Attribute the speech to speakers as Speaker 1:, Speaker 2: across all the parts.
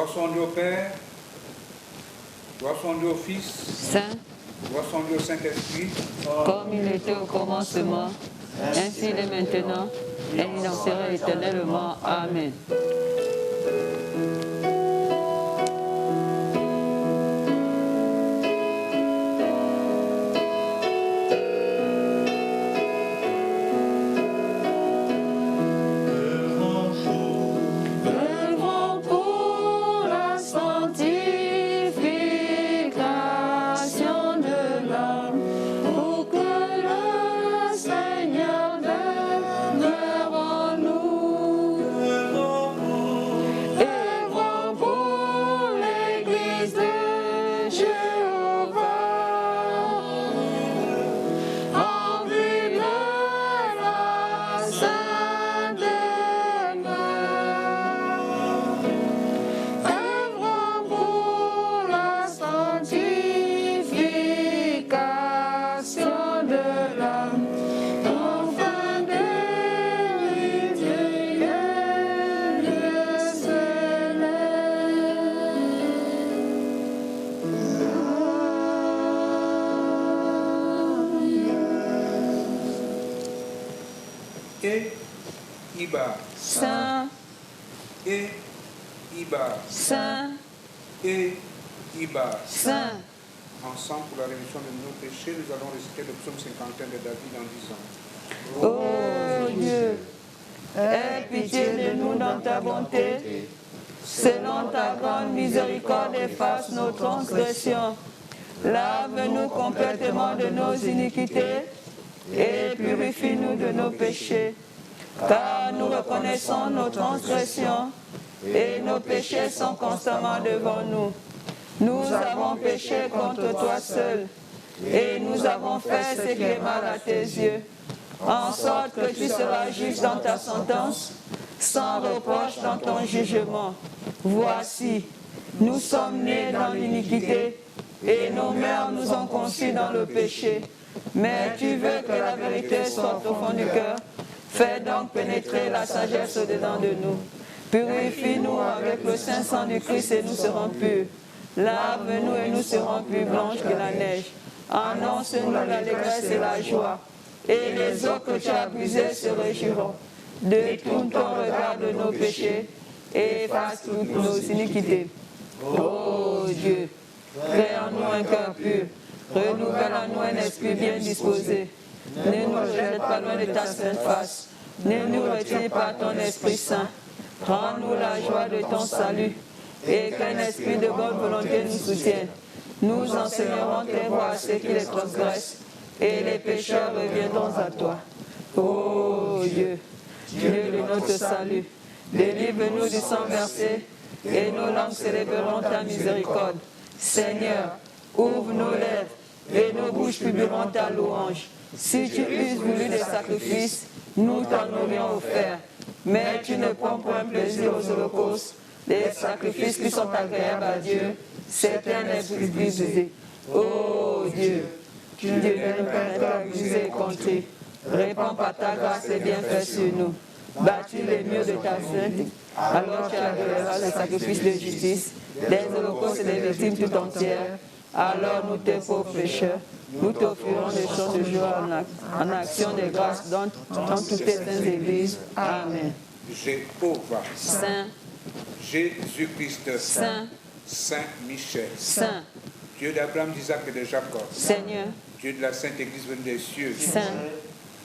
Speaker 1: Gloire soit rendue au Père, gloire soit rendue au Fils,
Speaker 2: Saint,
Speaker 1: gloire soit rendue au Saint-Esprit,
Speaker 2: comme il était au commencement, ainsi il est maintenant, et il en sera éternellement. Amen. Saint, Saint, Saint.
Speaker 1: Ensemble, pour la rémission de nos péchés, nous allons réciter le psaume 51 de David en disant:
Speaker 2: Ô Dieu, aie pitié de nous dans ta bonté, selon ta grande miséricorde, efface nos transgressions. Lave-nous complètement de nos iniquités et purifie-nous de nos péchés. Car nous reconnaissons nos transgressions et nos péchés sont constamment devant nous. Nous avons péché contre toi seul et nous avons fait ce qui est mal à tes yeux, en sorte que tu seras juste dans ta sentence, sans reproche dans ton jugement. Voici, nous sommes nés dans l'iniquité et nos mères nous ont conçus dans le péché. Mais tu veux que la vérité sorte au fond du cœur. Fais donc pénétrer la sagesse au-dedans de nous. Purifie-nous avec le saint sang du Christ et nous serons purs. Lave-nous et nous serons plus blanches que la neige. Annonce-nous l'allégresse et la joie. Et les eaux que tu as brisées se réjouiront. Détourne ton regard de nos péchés et efface toutes nos iniquités. Ô Dieu, crée en nous un cœur pur. Renouvelle en nous un esprit bien disposé. Ne nous rejette pas loin de ta sainte face. Ne nous retire pas ton Esprit Saint. Rends-nous la joie de ton salut et qu'un esprit de bonne volonté nous soutienne. Nous enseignerons tes voies à ceux qui les transgressent et les pécheurs reviendront à toi. Ô Dieu, Dieu de notre salut, délivre-nous du sang versé et nos langues célébreront ta miséricorde. Seigneur, ouvre nos lèvres et nos bouches publieront ta louange. Si tu eusses voulu des sacrifices, nous t'en aurions offert. Mais tu ne prends point plaisir aux holocaustes, les sacrifices qui sont agréables à Dieu, c'est un esprit brisé. Ô Dieu, tu ne permets pas abuser et contrer. Répands par ta grâce les bienfaits sur nous. Bâtis les murs de ta sainte, alors tu agréeras les sacrifices de justice, des holocaustes et des victimes tout entières. Alors nous, tes pauvres pécheurs, nous t'offrirons des chants de joie en action de grâce dans toutes tes saintes églises. Amen.
Speaker 1: Jéhovah,
Speaker 2: Saint,
Speaker 1: Jésus-Christ,
Speaker 2: Saint,
Speaker 1: Saint Michel,
Speaker 2: Saint,
Speaker 1: Dieu d'Abraham, d'Isaac et de Jacob,
Speaker 2: Seigneur,
Speaker 1: Dieu de la Sainte Église venue des cieux,
Speaker 2: Saint,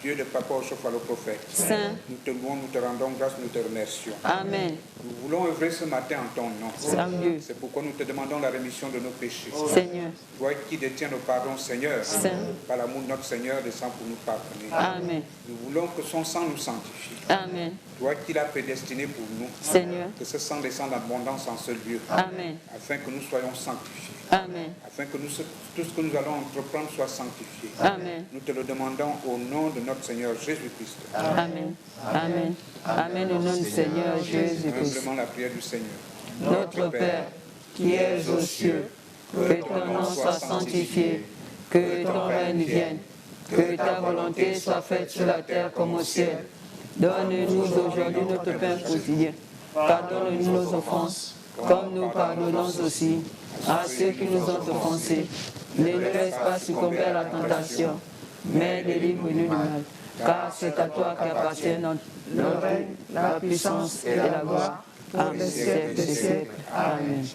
Speaker 1: Dieu de Papa au chauffeur le prophète,
Speaker 2: Saint,
Speaker 1: nous te louons, nous te rendons grâce, nous te remercions.
Speaker 2: Amen.
Speaker 1: Nous voulons œuvrer ce matin en ton nom.
Speaker 2: Saint,
Speaker 1: C'est pourquoi nous te demandons la rémission de nos péchés.
Speaker 2: Seigneur,
Speaker 1: Toi qui détiens nos pardons, Seigneur,
Speaker 2: Saint,
Speaker 1: par l'amour de notre Seigneur, descend pour nous pardonner.
Speaker 2: Amen.
Speaker 1: Nous voulons que son sang nous sanctifie.
Speaker 2: Amen.
Speaker 1: Toi qui l'as prédestiné pour nous,
Speaker 2: Seigneur,
Speaker 1: que ce sang descende en abondance en ce lieu,
Speaker 2: Amen.
Speaker 1: afin que nous soyons sanctifiés,
Speaker 2: Amen.
Speaker 1: afin que tout ce que nous allons entreprendre soit sanctifié.
Speaker 2: Amen.
Speaker 1: Nous te le demandons au nom de notre Seigneur Jésus-Christ.
Speaker 2: Amen. Amen. Amen au nom du Seigneur Jésus-Christ.
Speaker 1: Humblement la prière du Seigneur.
Speaker 2: Notre Père, qui es aux cieux, que ton nom soit sanctifié, que ton règne vienne, que ta volonté soit faite sur la terre comme au ciel. Donne-nous aujourd'hui notre pain quotidien. Pardonne-nous nos offenses, comme nous pardonnons aussi à ceux qui nous ont offensés. Ne nous laisse pas succomber à la tentation, mais délivre-nous du mal. Car c'est à toi qu'appartiennent le règne, la puissance et la gloire, pour les siècles des siècles. Amen.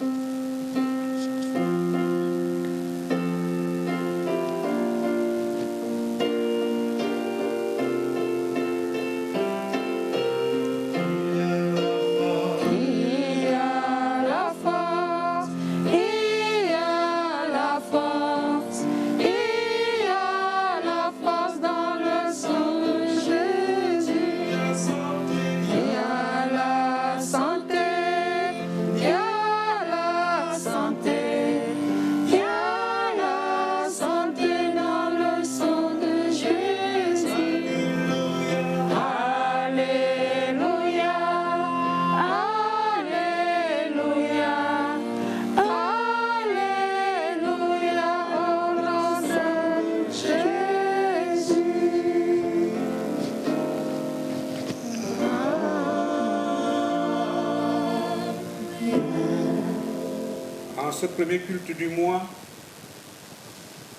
Speaker 1: Ce premier culte du mois,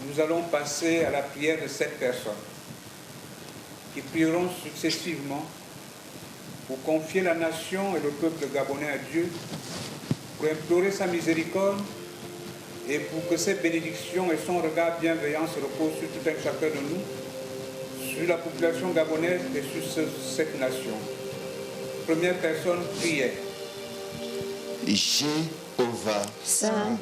Speaker 1: nous allons passer à la prière de 7 personnes qui prieront successivement pour confier la nation et le peuple gabonais à Dieu, pour implorer sa miséricorde et pour que ses bénédictions et son regard bienveillant se reposent sur tout un chacun de nous, sur la population gabonaise et sur cette nation. Première personne, prière.
Speaker 3: Jéhovah,
Speaker 2: Saint,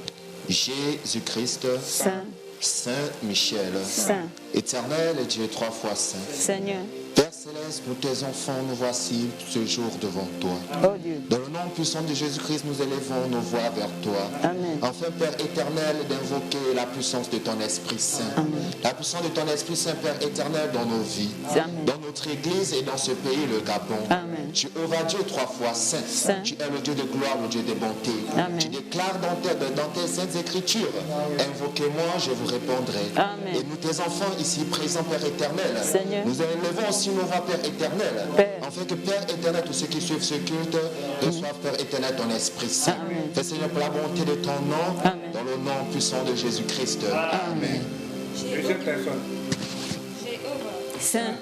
Speaker 3: Jésus-Christ,
Speaker 2: Saint,
Speaker 3: Saint Michel,
Speaker 2: Saint,
Speaker 3: Éternel et Dieu 3 fois Saint.
Speaker 2: Seigneur,
Speaker 3: Père Céleste, nous tes enfants, nous voici ce jour devant toi.
Speaker 2: oh Dieu,
Speaker 3: Dans le nom puissant de Jésus-Christ, nous élevons nos voix vers toi.
Speaker 2: Amen.
Speaker 3: Enfin, Père éternel, d'invoquer la puissance de ton Esprit Saint.
Speaker 2: Amen.
Speaker 3: La puissance de ton Esprit Saint, Père éternel, dans nos vies,
Speaker 2: Amen.
Speaker 3: dans notre Église et dans ce pays, le Gabon.
Speaker 2: Amen.
Speaker 3: Jéhovah Dieu 3 fois Saint.
Speaker 2: Saint.
Speaker 3: Tu es le Dieu de gloire, le Dieu de bonté.
Speaker 2: Amen.
Speaker 3: Tu déclares dans tes saintes écritures, invoquez-moi, je vous répondrai.
Speaker 2: Amen.
Speaker 3: Et nous, tes enfants ici présents, Père éternel,
Speaker 2: Seigneur.
Speaker 3: nous élevons aussi nos voix, Père éternel,
Speaker 2: Père.
Speaker 3: afin que Père éternel, tous ceux qui suivent ce culte, reçoivent, Père éternel, ton Esprit Saint.
Speaker 2: Amen.
Speaker 3: Fais, Seigneur, pour la bonté de ton nom,
Speaker 2: Amen.
Speaker 3: dans le nom puissant de Jésus-Christ. Amen.
Speaker 1: Deuxième personne.
Speaker 4: Jéhovah,
Speaker 2: Saint,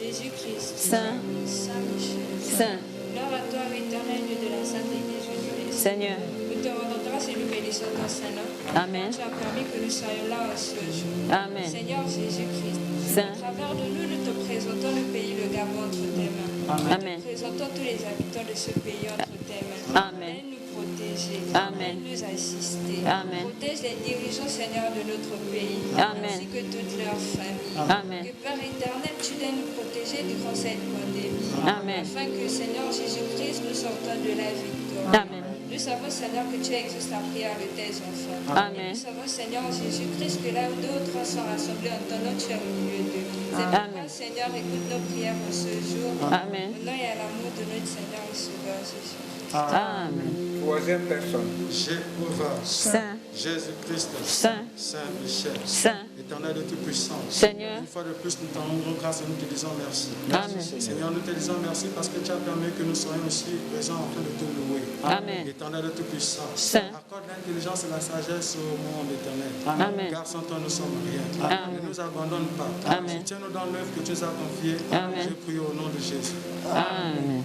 Speaker 4: Jésus-Christ,
Speaker 2: Saint,
Speaker 4: Saint Michel,
Speaker 2: Saint,
Speaker 4: gloire à toi, éternel Dieu de la sainteté de Jésus-Christ.
Speaker 2: Seigneur,
Speaker 4: Nous te rendons grâce et nous bénissons ton Saint-Nom.
Speaker 2: Amen.
Speaker 4: Tu as permis que nous soyons là ce jour.
Speaker 2: Amen.
Speaker 4: Seigneur Jésus-Christ,
Speaker 2: Saint.
Speaker 4: à travers de nous, nous te présentons le pays, le Gabon entre tes mains.
Speaker 2: Amen.
Speaker 4: Nous présentons tous les habitants de ce pays entre tes mains.
Speaker 2: Amen.
Speaker 4: Viens nous protéger.
Speaker 2: Amen.
Speaker 4: Viens nous assister.
Speaker 2: Amen.
Speaker 4: Protège les dirigeants, Seigneur, de notre pays.
Speaker 2: Amen.
Speaker 4: Ainsi que toute leur famille.
Speaker 2: Amen.
Speaker 4: Que Père éternel, tu dois nous protéger durant cette pandémie.
Speaker 2: Amen.
Speaker 4: Afin que, Seigneur Jésus-Christ, nous sortons de la victoire.
Speaker 2: Amen.
Speaker 4: Nous savons, Seigneur, que tu exauces la prière de tes enfants.
Speaker 2: Amen.
Speaker 4: Nous savons, Seigneur Jésus-Christ, que là où 2 ou 3 sont rassemblés en ton nom, tu es au milieu d'eux. C'est pourquoi,
Speaker 2: Amen.
Speaker 4: Seigneur, écoute nos prières pour ce jour.
Speaker 2: Amen.
Speaker 4: Au nom et à l'amour de notre Seigneur et Sauveur Jésus.
Speaker 2: Amen.
Speaker 1: Troisième personne.
Speaker 5: Jéhovah,
Speaker 2: Saint,
Speaker 5: Jésus-Christ,
Speaker 2: Saint,
Speaker 5: Saint Michel,
Speaker 2: Saint,
Speaker 5: éternel de Tout-Puissant.
Speaker 2: Seigneur.
Speaker 5: Une fois de plus, nous te rendons grâce et nous te disons merci.
Speaker 2: Amen.
Speaker 5: Seigneur, nous te disons merci parce que tu as permis que nous soyons ici présents en train de te louer.
Speaker 2: Amen.
Speaker 5: Éternel de Tout-Puissant.
Speaker 2: Saint.
Speaker 5: Accorde l'intelligence et la sagesse au monde éternel.
Speaker 2: Amen.
Speaker 5: Car sans toi, nous sommes rien.
Speaker 2: Amen.
Speaker 5: Ne nous abandonne pas.
Speaker 2: Amen.
Speaker 5: Tiens-nous dans l'œuvre que tu nous as confiée.
Speaker 2: Amen.
Speaker 5: Je prie au nom de Jésus.
Speaker 2: Amen.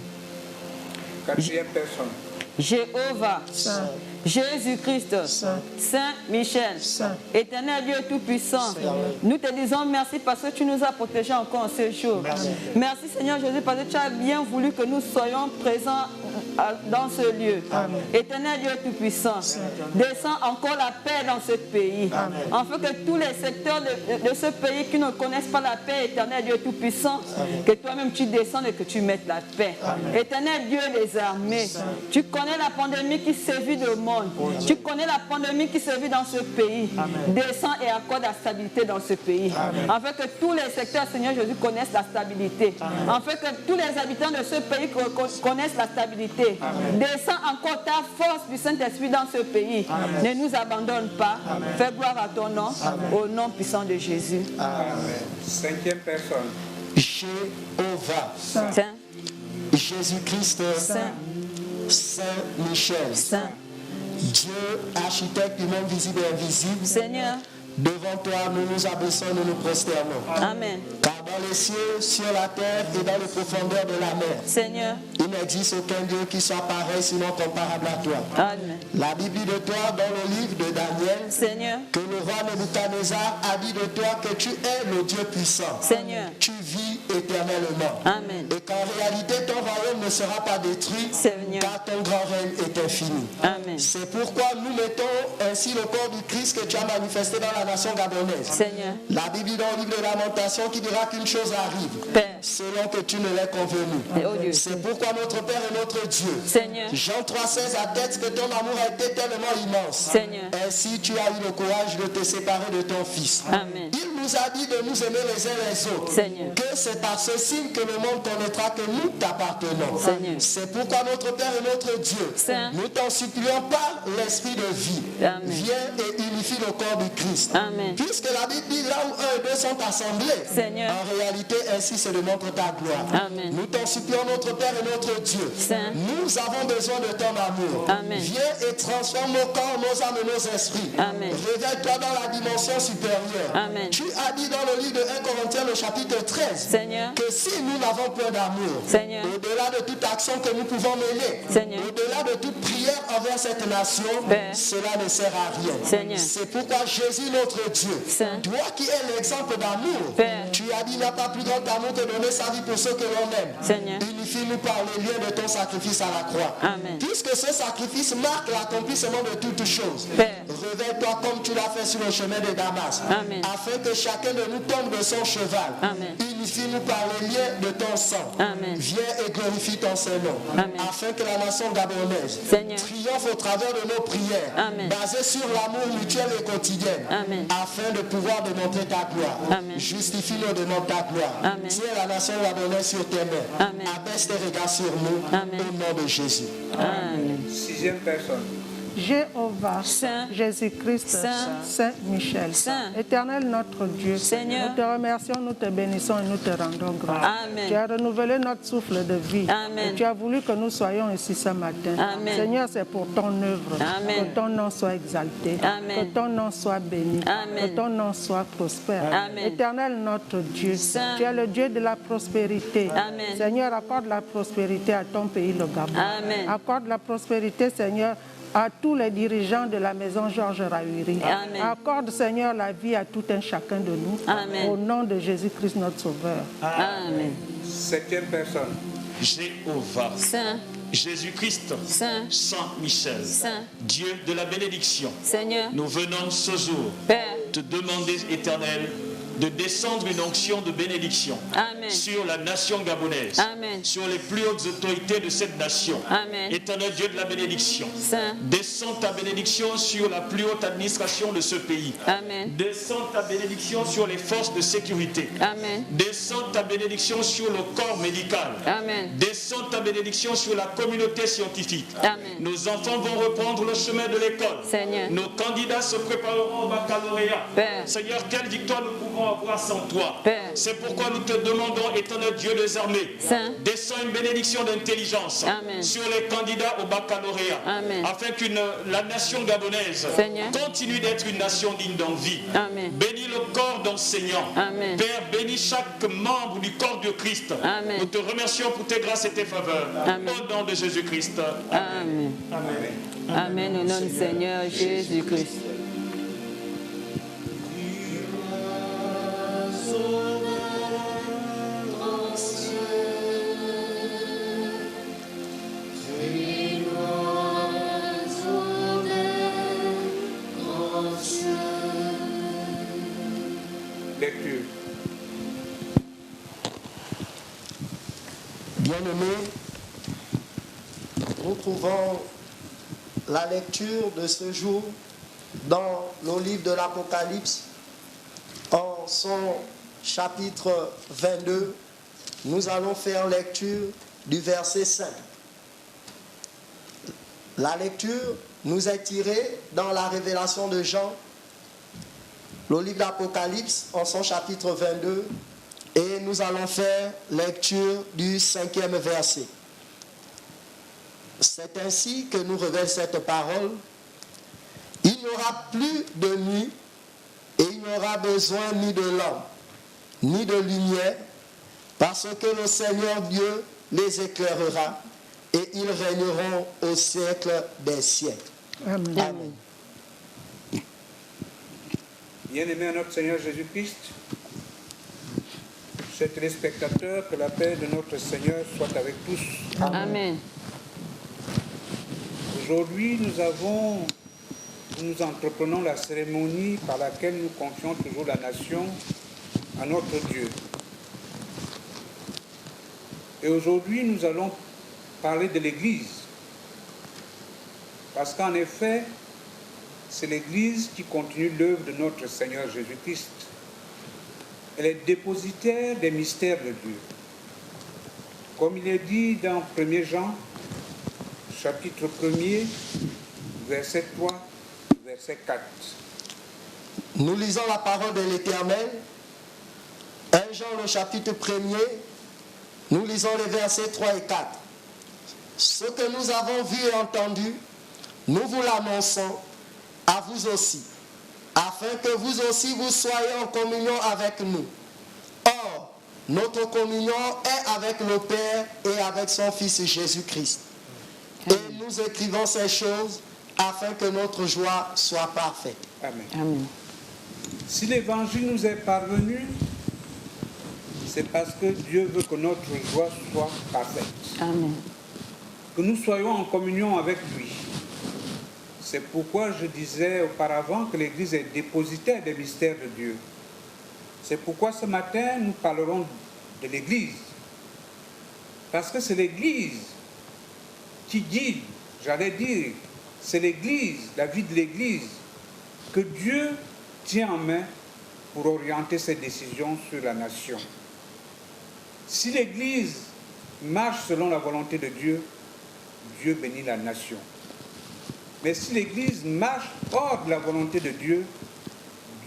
Speaker 1: Quatrième personne.
Speaker 2: Jéhovah, Jésus-Christ, Saint Michel, Éternel Dieu Tout-Puissant, nous te disons merci parce que tu nous as protégés encore en ce jour. Merci Seigneur Jésus parce que tu as bien voulu que nous soyons présents dans ce lieu. Éternel Dieu Tout-Puissant, descends encore la paix dans ce pays, afin que tous les secteurs de ce pays qui ne connaissent pas la paix, Éternel Dieu Tout-Puissant, que toi-même tu descendes et que tu mettes la paix. Éternel Dieu des armées, tu connais la pandémie qui sévit le monde. Tu connais la pandémie qui sévit dans ce pays. Descends et accorde la stabilité dans ce pays. Afin que tous les secteurs, Seigneur Jésus, connaissent la stabilité. Afin que tous les habitants de ce pays connaissent la stabilité. Descends encore ta force du Saint-Esprit dans ce pays. Ne nous abandonne pas. Fais gloire à ton nom. Au nom puissant de Jésus.
Speaker 1: Amen. Cinquième personne.
Speaker 3: Jéhovah,
Speaker 2: Saint,
Speaker 3: Jésus-Christ,
Speaker 2: Saint,
Speaker 3: Saint Michel,
Speaker 2: Saint,
Speaker 3: Dieu, architecte du monde visible et invisible,
Speaker 2: Seigneur,
Speaker 3: devant toi, nous nous abaissons, nous nous prosternons.
Speaker 2: Amen.
Speaker 3: Car dans les cieux, sur la terre et dans les profondeurs de la mer,
Speaker 2: Seigneur,
Speaker 3: il n'existe aucun Dieu qui soit pareil, sinon comparable à toi.
Speaker 2: Amen.
Speaker 3: La Bible dit de toi, dans le livre de Daniel,
Speaker 2: Seigneur,
Speaker 3: que le roi Nebuchadnezzar a dit de toi que tu es le Dieu puissant.
Speaker 2: Seigneur,
Speaker 3: Tu vis éternellement.
Speaker 2: Amen.
Speaker 3: Et qu'en réalité, ton royaume ne sera pas détruit,
Speaker 2: Seigneur,
Speaker 3: car ton grand règne est infini.
Speaker 2: Amen.
Speaker 3: C'est pourquoi nous mettons ainsi le corps du Christ que tu as manifesté dans la nation gabonaise.
Speaker 2: Seigneur,
Speaker 3: La Bible dit dans le livre de Lamentation qui dira qu'une chose arrive,
Speaker 2: Père,
Speaker 3: selon que tu ne l'aies convenu.
Speaker 2: oh Dieu,
Speaker 3: C'est pourquoi notre Père et notre Dieu.
Speaker 2: Seigneur,
Speaker 3: Jean 3,16 atteste que ton amour a été tellement immense.
Speaker 2: Seigneur,
Speaker 3: Ainsi tu as eu le courage de te séparer de ton Fils.
Speaker 2: Amen.
Speaker 3: Il nous a dit de nous aimer les uns les autres.
Speaker 2: Seigneur,
Speaker 3: Que c'est par ce signe que le monde connaîtra que nous t'appartenons.
Speaker 2: Seigneur.
Speaker 3: C'est pourquoi notre Père et notre Dieu,
Speaker 2: Saint.
Speaker 3: nous t'en supplions par l'Esprit de vie.
Speaker 2: Amen.
Speaker 3: Viens et unifie le corps du Christ.
Speaker 2: Amen.
Speaker 3: Puisque la Bible dit là où un et deux sont assemblés,
Speaker 2: Seigneur.
Speaker 3: en réalité ainsi se démontre ta gloire.
Speaker 2: Amen.
Speaker 3: Nous t'en supplions notre Père et notre Dieu.
Speaker 2: Saint.
Speaker 3: Nous avons besoin de ton amour.
Speaker 2: Amen.
Speaker 3: Viens et transforme nos corps, nos âmes et nos esprits.
Speaker 2: Amen.
Speaker 3: Révèle-toi dans la dimension supérieure.
Speaker 2: Amen.
Speaker 3: Tu as dit dans le livre de 1 Corinthiens, le chapitre 13,
Speaker 2: Seigneur,
Speaker 3: que si nous n'avons point d'amour,
Speaker 2: Seigneur.
Speaker 3: au-delà de toute action que nous pouvons mener,
Speaker 2: Seigneur.
Speaker 3: au-delà de toute prière envers cette nation,
Speaker 2: Père.
Speaker 3: cela ne sert à rien.
Speaker 2: Seigneur.
Speaker 3: C'est pourquoi Jésus notre Dieu,
Speaker 2: Saint.
Speaker 3: toi qui es l'exemple d'amour,
Speaker 2: Père.
Speaker 3: tu as dit il n'y a pas plus grand amour que donner sa vie pour ceux que l'on aime.
Speaker 2: Seigneur.
Speaker 3: Unifie-nous par les liens de ton sacrifice à la croix.
Speaker 2: Amen.
Speaker 3: Puisque ce sacrifice marque l'accomplissement de toutes choses.
Speaker 2: Père.
Speaker 3: Réveille-toi comme tu l'as fait sur le chemin de Damas.
Speaker 2: Amen.
Speaker 3: Afin que chacun de nous tombe de son cheval.
Speaker 2: Amen.
Speaker 3: Unifie-nous par les liens de ton sang.
Speaker 2: Amen.
Speaker 3: Viens et glorifie ton Saint-Nom.
Speaker 2: Amen.
Speaker 3: Afin que la nation gabonaise
Speaker 2: Seigneur.
Speaker 3: triomphe au travers de nos prières.
Speaker 2: Amen.
Speaker 3: Basées sur l'amour mutuel et quotidien.
Speaker 2: Amen.
Speaker 3: Afin de pouvoir démontrer ta gloire.
Speaker 2: Amen.
Speaker 3: Justifie-nous de notre ta gloire.
Speaker 2: Amen.
Speaker 3: Tiens la nation gabonaise sur tes mains.
Speaker 2: Amen.
Speaker 3: Abaisse tes regards sur nous.
Speaker 2: Amen.
Speaker 3: Au nom de Jésus.
Speaker 2: Amen.
Speaker 1: Sixième personne.
Speaker 6: Jéhovah,
Speaker 2: Saint,
Speaker 6: Jésus-Christ,
Speaker 2: Saint,
Speaker 6: Saint Michel,
Speaker 2: Saint,
Speaker 6: Éternel notre Dieu,
Speaker 2: Seigneur,
Speaker 6: nous te remercions, nous te bénissons et nous te rendons grâce.
Speaker 2: Amen.
Speaker 6: Tu as renouvelé notre souffle de vie.
Speaker 2: Amen.
Speaker 6: Et tu as voulu que nous soyons ici ce matin.
Speaker 2: Amen.
Speaker 6: Seigneur, c'est pour ton œuvre.
Speaker 2: Amen.
Speaker 6: Que ton nom soit exalté.
Speaker 2: Amen.
Speaker 6: Que ton nom soit béni.
Speaker 2: Amen.
Speaker 6: Que ton nom soit prospère.
Speaker 2: Amen.
Speaker 6: Éternel notre Dieu,
Speaker 2: Saint.
Speaker 6: tu es le Dieu de la prospérité.
Speaker 2: Amen.
Speaker 6: Seigneur, accorde la prospérité à ton pays, le Gabon.
Speaker 2: Amen.
Speaker 6: Accorde la prospérité, Seigneur, à tous les dirigeants de la maison Georges Rahuiri.
Speaker 2: Amen.
Speaker 6: Accorde, Seigneur, la vie à tout un chacun de nous.
Speaker 2: Amen.
Speaker 6: Au nom de Jésus-Christ, notre Sauveur.
Speaker 2: Amen.
Speaker 1: Septième personne.
Speaker 7: Jéhovah,
Speaker 2: Saint,
Speaker 7: Jésus-Christ,
Speaker 2: Saint,
Speaker 7: Saint Michel,
Speaker 2: Saint,
Speaker 7: Dieu de la bénédiction,
Speaker 2: Seigneur,
Speaker 7: nous venons ce jour
Speaker 2: Père,
Speaker 7: te demander, Éternel, de descendre une onction de bénédiction
Speaker 2: Amen.
Speaker 7: sur la nation gabonaise,
Speaker 2: Amen.
Speaker 7: sur les plus hautes autorités de cette nation.
Speaker 2: Amen.
Speaker 7: Éternel Dieu de la bénédiction,
Speaker 2: Saint,
Speaker 7: descends ta bénédiction sur la plus haute administration de ce pays.
Speaker 2: Amen.
Speaker 7: Descends ta bénédiction sur les forces de sécurité.
Speaker 2: Amen.
Speaker 7: Descends ta bénédiction sur le corps médical.
Speaker 2: Amen.
Speaker 7: Descends ta bénédiction sur la communauté scientifique.
Speaker 2: Amen.
Speaker 7: Nos enfants vont reprendre le chemin de l'école.
Speaker 2: Seigneur.
Speaker 7: Nos candidats se prépareront au baccalauréat.
Speaker 2: Père.
Speaker 7: Seigneur, quelle victoire nous pouvons avoir sans toi.
Speaker 2: Père.
Speaker 7: C'est pourquoi nous te demandons, éternel Dieu des armées,
Speaker 2: Saint.
Speaker 7: descends une bénédiction d'intelligence
Speaker 2: Amen.
Speaker 7: sur les candidats au baccalauréat.
Speaker 2: Amen.
Speaker 7: Afin que la nation gabonaise
Speaker 2: Seigneur.
Speaker 7: continue d'être une nation digne d'envie.
Speaker 2: Amen.
Speaker 7: Bénis le corps d'enseignants.
Speaker 2: Amen.
Speaker 7: Père, bénis chaque membre du corps de Christ.
Speaker 2: Amen.
Speaker 7: Nous te remercions pour tes grâces et tes faveurs.
Speaker 2: Amen.
Speaker 7: Au nom de Jésus-Christ.
Speaker 2: Amen.
Speaker 7: Amen.
Speaker 2: Amen. Au nom du Seigneur Jésus-Christ.
Speaker 1: Lecture.
Speaker 3: Bien-aimés, nous trouvons la lecture de ce jour dans le livre de l'Apocalypse, en son chapitre 22. Nous allons faire lecture du verset 5. La lecture nous est tirée dans la révélation de Jean, le livre d'Apocalypse, en son chapitre 22, et nous allons faire lecture du 5e verset. C'est ainsi que nous révèle cette parole Il n'y aura plus de nuit et il n'y aura besoin ni de lampe, ni de lumière, parce que le Seigneur Dieu les éclairera et ils régneront au siècle des siècles.
Speaker 6: Amen.
Speaker 3: Amen.
Speaker 1: Bien-aimés à notre Seigneur Jésus-Christ, chers téléspectateurs, que la paix de notre Seigneur soit avec tous.
Speaker 2: Amen.
Speaker 1: Aujourd'hui, nous entreprenons la cérémonie par laquelle nous confions toujours la nation à notre Dieu. Et aujourd'hui, nous allons parler de l'Église. Parce qu'en effet, c'est l'Église qui continue l'œuvre de notre Seigneur Jésus-Christ. Elle est dépositaire des mystères de Dieu. Comme il est dit dans 1 Jean, chapitre 1er, verset 3, verset 4.
Speaker 3: Nous lisons la parole de l'Éternel. 1 Jean, le chapitre 1er, nous lisons les versets 3 et 4. Ce que nous avons vu et entendu, nous vous l'annonçons à vous aussi, afin que vous aussi vous soyez en communion avec nous. Or, notre communion est avec le Père et avec son Fils Jésus-Christ. Et nous écrivons ces choses afin que notre joie soit parfaite.
Speaker 1: Amen.
Speaker 2: Amen.
Speaker 1: Si l'Évangile nous est parvenu, c'est parce que Dieu veut que notre joie soit parfaite.
Speaker 2: Amen.
Speaker 1: Que nous soyons en communion avec lui. C'est pourquoi je disais auparavant que l'Église est dépositaire des mystères de Dieu. C'est pourquoi ce matin, nous parlerons de l'Église. Parce que c'est l'Église qui guide, j'allais dire, c'est l'Église, la vie de l'Église, que Dieu tient en main pour orienter ses décisions sur la nation. Si l'Église marche selon la volonté de Dieu, Dieu bénit la nation. Mais si l'Église marche hors de la volonté de Dieu,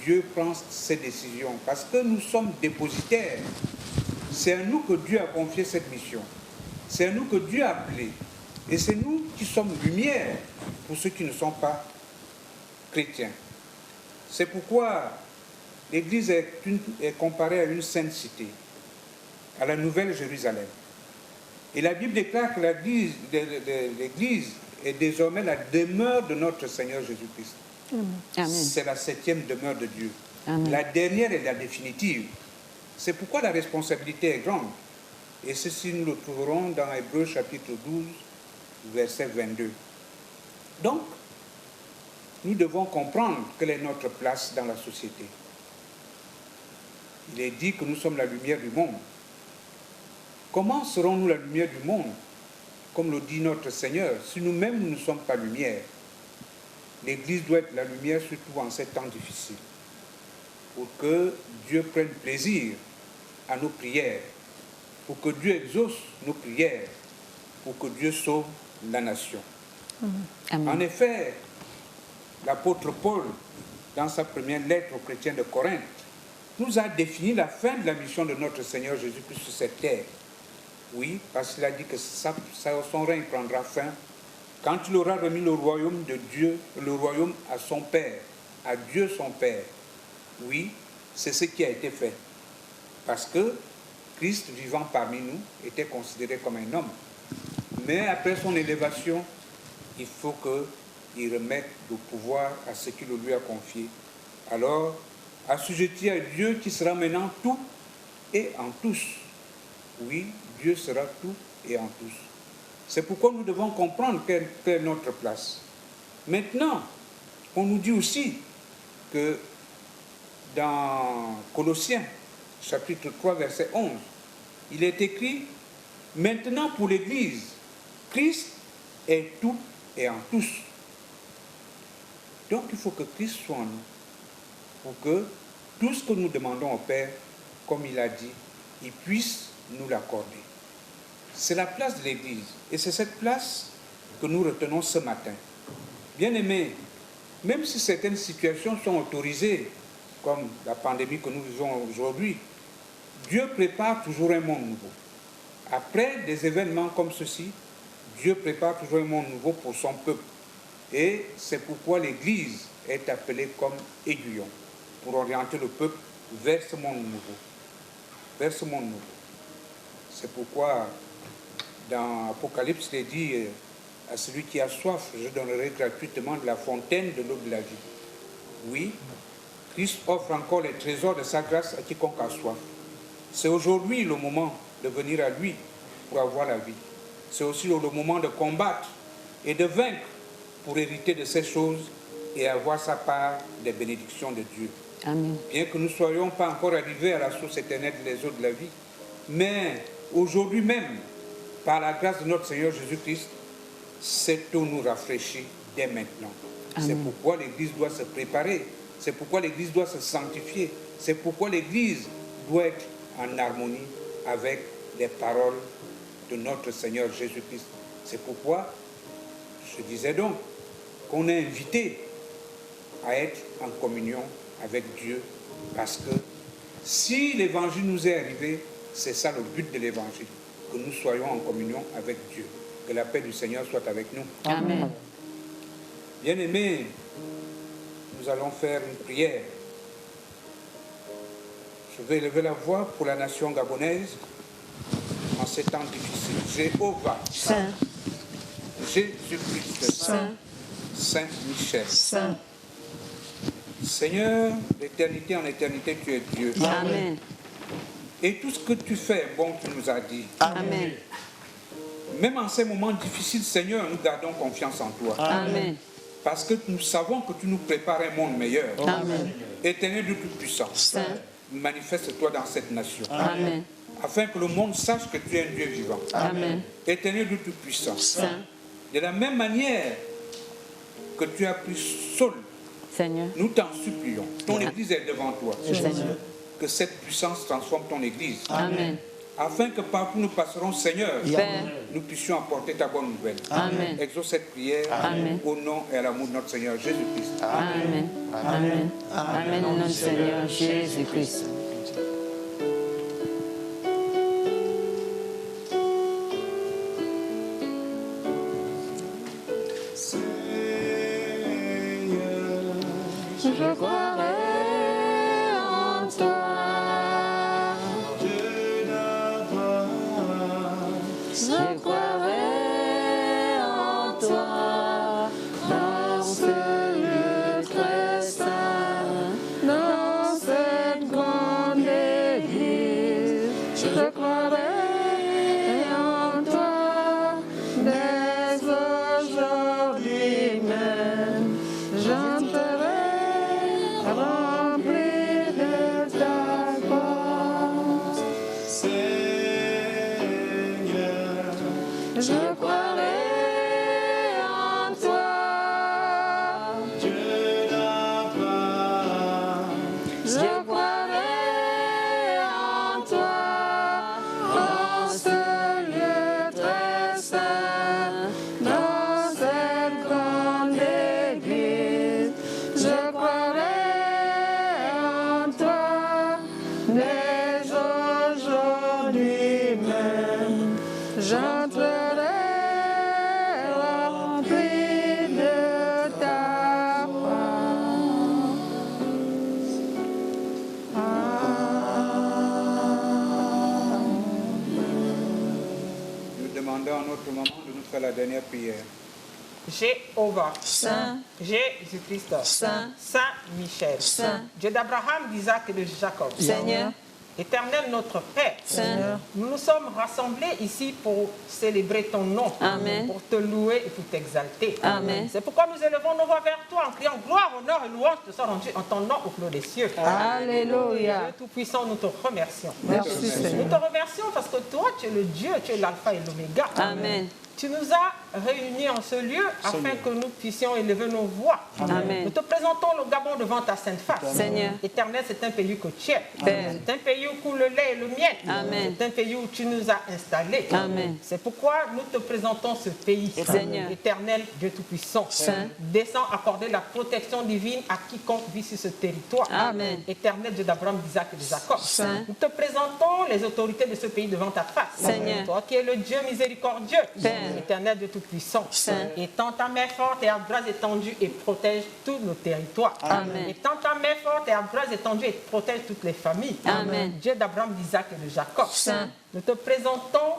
Speaker 1: Dieu prend ses décisions. Parce que nous sommes dépositaires. C'est à nous que Dieu a confié cette mission. C'est à nous que Dieu a appelé. Et c'est nous qui sommes lumière pour ceux qui ne sont pas chrétiens. C'est pourquoi l'Église est comparée à une sainte cité, à la Nouvelle Jérusalem. Et la Bible déclare que l'Église est désormais la demeure de notre Seigneur Jésus-Christ.
Speaker 2: Amen.
Speaker 1: C'est la 7e demeure de Dieu.
Speaker 2: Amen.
Speaker 1: La dernière est la définitive. C'est pourquoi la responsabilité est grande. Et ceci, nous le trouverons dans Hébreux chapitre 12, verset 22. Donc, nous devons comprendre quelle est notre place dans la société. Il est dit que nous sommes la lumière du monde. Comment serons-nous la lumière du monde, comme le dit notre Seigneur, si nous-mêmes nous ne sommes pas lumière? L'Église doit être la lumière, surtout en ces temps difficiles, pour que Dieu prenne plaisir à nos prières, pour que Dieu exauce nos prières, pour que Dieu sauve la nation.
Speaker 2: Amen.
Speaker 1: En effet, l'apôtre Paul, dans sa première lettre aux chrétiens de Corinthe, nous a défini la fin de la mission de notre Seigneur Jésus-Christ sur cette terre. Oui, parce qu'il a dit que son règne prendra fin quand il aura remis le royaume de Dieu, le royaume à son Père, à Dieu son Père. Oui, c'est ce qui a été fait. Parce que Christ, vivant parmi nous, était considéré comme un homme. Mais après son élévation, il faut qu'il remette le pouvoir à ce qu'il lui a confié. Alors, assujetti à Dieu qui sera maintenant tout et en tous. Oui, Dieu sera tout et en tous. C'est pourquoi nous devons comprendre quelle est notre place. Maintenant, on nous dit aussi que dans Colossiens, chapitre 3, verset 11, il est écrit, maintenant pour l'Église, Christ est tout et en tous. Donc il faut que Christ soit en nous, pour que tout ce que nous demandons au Père, comme il a dit, il puisse nous l'accorder. C'est la place de l'Église, et c'est cette place que nous retenons ce matin. Bien-aimés, même si certaines situations sont autorisées, comme la pandémie que nous vivons aujourd'hui, Dieu prépare toujours un monde nouveau. Après des événements comme ceci, Dieu prépare toujours un monde nouveau pour son peuple. Et c'est pourquoi l'Église est appelé comme aiguillon pour orienter le peuple vers ce monde nouveau. Vers ce monde nouveau. C'est pourquoi dans Apocalypse, il est dit à celui qui a soif, je donnerai gratuitement de la fontaine de l'eau de la vie. Oui, Christ offre encore les trésors de sa grâce à quiconque a soif. C'est aujourd'hui le moment de venir à lui pour avoir la vie. C'est aussi le moment de combattre et de vaincre pour hériter de ces choses et avoir sa part des bénédictions de Dieu.
Speaker 2: Amen.
Speaker 1: Bien que nous ne soyons pas encore arrivés à la source éternelle des eaux de la vie, mais aujourd'hui même, par la grâce de notre Seigneur Jésus-Christ, cette eau nous rafraîchit dès maintenant. C'est pourquoi l'Église doit se préparer, c'est pourquoi l'Église doit se sanctifier, c'est pourquoi l'Église doit être en harmonie avec les paroles de notre Seigneur Jésus-Christ. C'est pourquoi je disais donc qu'on est invité à être en communion avec Dieu, parce que si l'Évangile nous est arrivé, c'est ça le but de l'Évangile, que nous soyons en communion avec Dieu. Que la paix du Seigneur soit avec nous.
Speaker 2: Amen.
Speaker 1: Bien-aimés, nous allons faire une prière. Je vais élever la voix pour la nation gabonaise en ces temps difficiles. Jéhovah,
Speaker 2: Saint,
Speaker 1: Jésus-Christ,
Speaker 2: Saint,
Speaker 1: Saint Michel.
Speaker 2: Saint.
Speaker 1: Seigneur, d'éternité en éternité, tu es Dieu.
Speaker 2: Amen.
Speaker 1: Et tout ce que tu fais est bon, tu nous as dit.
Speaker 2: Amen.
Speaker 1: Même en ces moments difficiles, Seigneur, nous gardons confiance en toi.
Speaker 2: Amen.
Speaker 1: Parce que nous savons que tu nous prépares un monde meilleur.
Speaker 2: Amen.
Speaker 1: Éternel Dieu Tout-Puissant,
Speaker 2: Saint.
Speaker 1: manifeste-toi dans cette nation.
Speaker 2: Amen.
Speaker 1: Afin que le monde sache que tu es un Dieu vivant.
Speaker 2: Amen.
Speaker 1: Éternel Dieu Tout-Puissant,
Speaker 2: Saint.
Speaker 1: de la même manière que tu as pris Saul,
Speaker 2: Seigneur.
Speaker 1: nous t'en supplions. Ton Église est devant toi.
Speaker 2: Seigneur.
Speaker 1: Que cette puissance transforme ton Église.
Speaker 2: Amen.
Speaker 1: Afin que partout nous passerons, Seigneur,
Speaker 2: Père.
Speaker 1: nous puissions apporter ta bonne nouvelle.
Speaker 2: Amen.
Speaker 1: Exauce cette prière
Speaker 2: Amen.
Speaker 1: au nom et à l'amour de notre Seigneur Jésus-Christ.
Speaker 2: Amen. Amen. Amen. Au nom du Seigneur Jésus-Christ. Je croirai en toi. Je croirai en toi dans ce lieu très saint, dans cette grande église. Je croirai en toi dès aujourd'hui même. J'entrerai rempli de ta grâce. Je croirai en toi. Je croirai en toi. En ce lieu très saint, dans cette grande église. Je croirai en toi. Dès aujourd'hui même, j'entrerai rempli de ta grâce.
Speaker 1: Nous demandons à notre maman de nous faire la dernière prière.
Speaker 8: Jéhovah,
Speaker 2: Saint,
Speaker 8: Jésus-Christ,
Speaker 2: Saint,
Speaker 8: Saint Michel,
Speaker 2: Saint.
Speaker 8: Dieu d'Abraham, d'Isaac et de Jacob,
Speaker 2: Seigneur,
Speaker 8: Éternel notre Père,
Speaker 2: Saint.
Speaker 8: nous nous sommes rassemblés ici pour célébrer ton nom,
Speaker 2: Amen.
Speaker 8: pour te louer et pour t'exalter.
Speaker 2: Amen.
Speaker 8: C'est pourquoi nous élevons nos voix vers toi en criant gloire, honneur et louange te soient rendus en ton nom au clos des cieux.
Speaker 2: Alléluia.
Speaker 8: Dieu Tout-Puissant, nous te remercions.
Speaker 2: Merci
Speaker 8: Nous
Speaker 2: Seigneur.
Speaker 8: te remercions parce que toi, tu es le Dieu, tu es l'alpha et l'oméga.
Speaker 2: Amen.
Speaker 8: Tu nous as réunis en ce lieu afin que nous puissions élever nos voix.
Speaker 2: Amen.
Speaker 8: Nous te présentons le Gabon devant ta sainte face.
Speaker 2: Seigneur.
Speaker 8: Éternel, c'est un pays que tu es.
Speaker 2: Père.
Speaker 8: C'est un pays où coule le lait et le miel.
Speaker 2: Amen.
Speaker 8: C'est un pays où tu nous as installés.
Speaker 2: Amen.
Speaker 8: C'est pourquoi nous te présentons ce pays.
Speaker 2: Seigneur.
Speaker 8: Éternel, Dieu Tout-Puissant.
Speaker 2: Saint.
Speaker 8: Descends accorder la protection divine à quiconque vit sur ce territoire.
Speaker 2: Amen.
Speaker 8: Éternel, Dieu d'Abraham, d'Isaac et de Jacob.
Speaker 2: Saint.
Speaker 8: Nous te présentons les autorités de ce pays devant ta face.
Speaker 2: Seigneur.
Speaker 8: Toi qui es le Dieu miséricordieux.
Speaker 2: Père.
Speaker 8: Éternel Dieu Tout-Puissant,
Speaker 2: Saint.
Speaker 8: étends ta main forte et à grâce étendue et protège tous nos territoires.
Speaker 2: Amen.
Speaker 8: Étends ta main forte et à grâce étendue et protège toutes les familles.
Speaker 2: Amen.
Speaker 8: Dieu d'Abraham, d'Isaac et de Jacob.
Speaker 2: Saint.
Speaker 8: Nous te présentons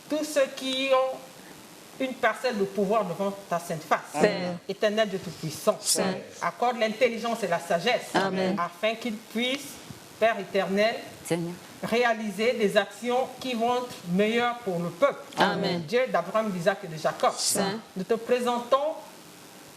Speaker 8: tous ceux qui ont une parcelle de pouvoir devant ta sainte face.
Speaker 2: Père.
Speaker 8: Éternel Dieu Tout-Puissant,
Speaker 2: Saint.
Speaker 8: accorde l'intelligence et la sagesse
Speaker 2: Amen.
Speaker 8: afin qu'ils puissent, Père éternel,
Speaker 2: Seigneur.
Speaker 8: réaliser des actions qui vont être meilleures pour le peuple.
Speaker 2: Amen.
Speaker 8: Dieu d'Abraham, d'Isaac et de Jacob.
Speaker 2: Saint.
Speaker 8: Nous te présentons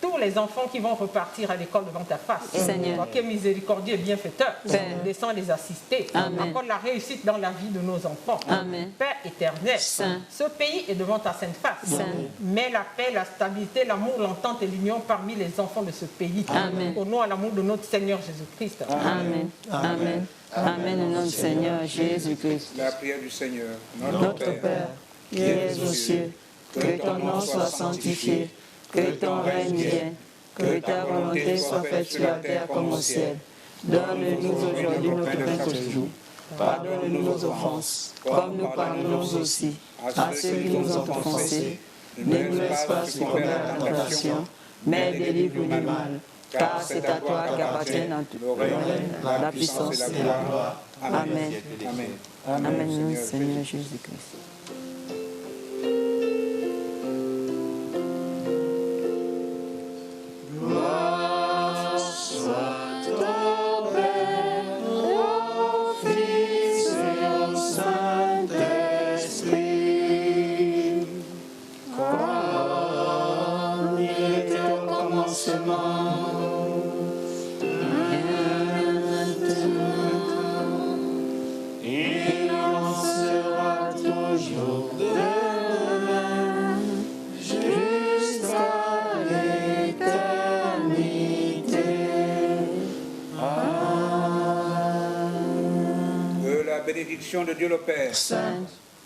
Speaker 8: tous les enfants qui vont repartir à l'école devant ta face.
Speaker 2: Seigneur.
Speaker 8: Toi qui es miséricordieux et bienfaiteur,
Speaker 2: Père.
Speaker 8: descends les assister.
Speaker 2: Amen.
Speaker 8: Accorde la réussite dans la vie de nos enfants.
Speaker 2: Amen.
Speaker 8: Père éternel,
Speaker 2: Saint.
Speaker 8: ce pays est devant ta sainte face.
Speaker 2: Saint.
Speaker 8: Mets la paix, la stabilité, l'amour, l'entente et l'union parmi les enfants de ce pays.
Speaker 2: Amen.
Speaker 8: Au nom et à l'amour de notre Seigneur Jésus-Christ.
Speaker 2: Amen. Amen. Amen. Au nom du Seigneur Jésus-Christ.
Speaker 1: La prière du Seigneur.
Speaker 2: Notre Père, qui es aux cieux, que ton nom soit sanctifié, que ton règne vienne, que ta volonté soit faite sur la terre comme au ciel. Donne-nous aujourd'hui notre pain quotidien. Pardonne-nous nos offenses, comme nous pardonnons aussi à ceux qui nous ont offensés. Ne nous laisse pas succomber à la tentation, mais délivre-nous du mal. Car c'est à toi qu'appartiennent la puissance et la gloire. Amen.
Speaker 1: Amen.
Speaker 2: Amen, au nom du Seigneur Jésus-Christ.
Speaker 1: Bénédiction de Dieu le Père,
Speaker 2: Saint,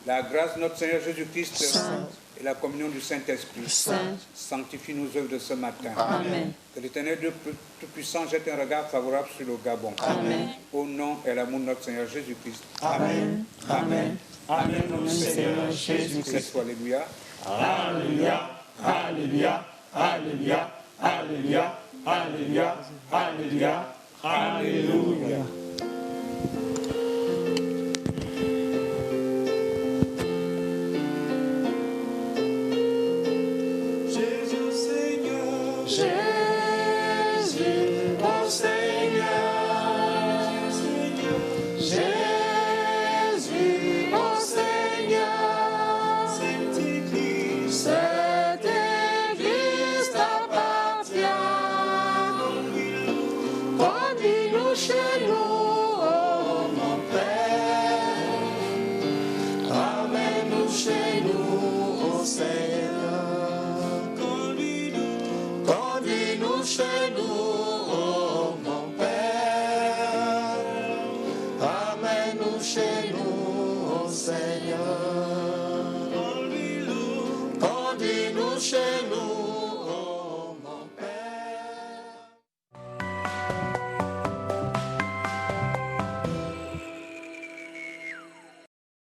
Speaker 1: la grâce de notre Seigneur Jésus-Christ
Speaker 2: Saint,
Speaker 1: et la communion du Saint-Esprit
Speaker 2: Saint,
Speaker 1: sanctifie nos œuvres de ce matin.
Speaker 2: Amen.
Speaker 1: Que l'Éternel Dieu Tout-Puissant jette un regard favorable sur le Gabon.
Speaker 2: Amen.
Speaker 1: Au nom et à l'amour de notre Seigneur Jésus-Christ.
Speaker 2: Amen. Amen. Amen. Au nom du Seigneur Jésus-Christ.
Speaker 1: Alléluia.
Speaker 7: Alléluia, Alléluia, Alléluia, Alléluia, Alléluia, Alléluia, Alléluia.
Speaker 3: Conduis-nous chez nous.